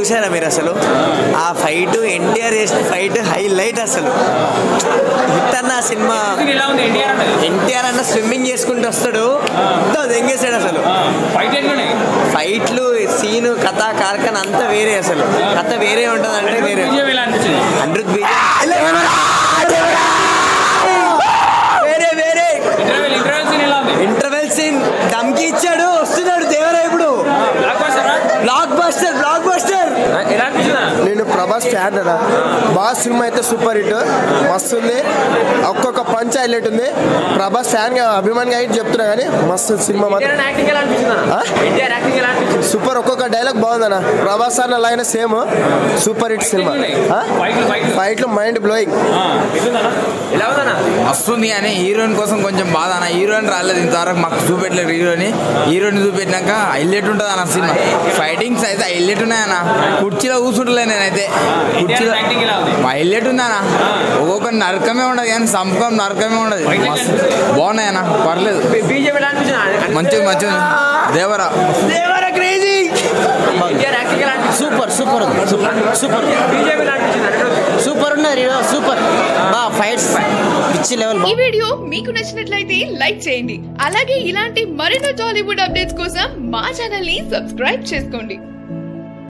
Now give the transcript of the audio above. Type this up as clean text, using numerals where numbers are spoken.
చూసారా మీరు అసలు ఆ ఫైట్ ఎన్టీఆర్ చేసిన ఫైట్ హైలైట్ అసలు హిట్ అన్న సినిమా ఎన్టీఆర్ అన్న స్విమ్మింగ్ చేసుకుంటూ వస్తాడు దెంగేసాడు అసలు ఫైట్లు సీను కథ కార్ఖాన అంతా వేరే అసలు కథ వేరే ఉంటుంది అంటే వేరే అనిరుద్ వేరే ఇంటర్వెల్ సీన్ దమ్కి ఇచ్చాడు వస్తున్నాడు దేవరా ఇప్పుడు బ్లాక్ బస్టర్ నేను ప్రభాస్ ఫ్యాన్ అన్న బాస్ సినిమా అయితే సూపర్ హిట్ మస్తు ఉంది ఒక్కొక్క పంచ్ హైలైట్ ఉంది ప్రభాస్ ఫ్యాన్ గా అభిమానిగా అయితే చెప్తున్నా కానీ మస్తు సినిమా సూపర్ ఒక్కొక్క డైలాగ్ బాగుందన్న ప్రభాస్ అన్న line same super hit cinema ఫైట్లు మైండ్ బ్లోయింగ్ వస్తుంది కానీ హీరోయిన్ కోసం కొంచెం బాధ అన్న హీరోయిన్ రాలేదు ఇంతవరకు మాకు చూపెట్టలేదు హీరోయిన్ చూపెట్టినాక హైలైట్ ఉంటుంది అన్న సినిమా ఫైటింగ్స్ అయితే హైలైట్ ఉన్నాయన్న కుర్చీలో కూర్చుంటలే నేనైతే కుర్చీలో హైలైట్ ఉందన్న ఒక్కొక్క నరకమే ఉండదు కానీ సంపకం నరకమే ఉండదు బాగున్నాయన్న పర్లేదు మంచిగా దేవరా క్రేజీ సూపర్ ఉన్నది సూపర్ ఫైట్స్ పిచ్చి లెవెల్. ఈ వీడియో మీకు నచ్చినట్లయితే లైక్ చేయండి. అలాగే ఇలాంటి మరిన్ని టాలీవుడ్ అప్డేట్స్ కోసం మా ఛానల్ ని సబ్స్క్రైబ్ చేసుకోండి.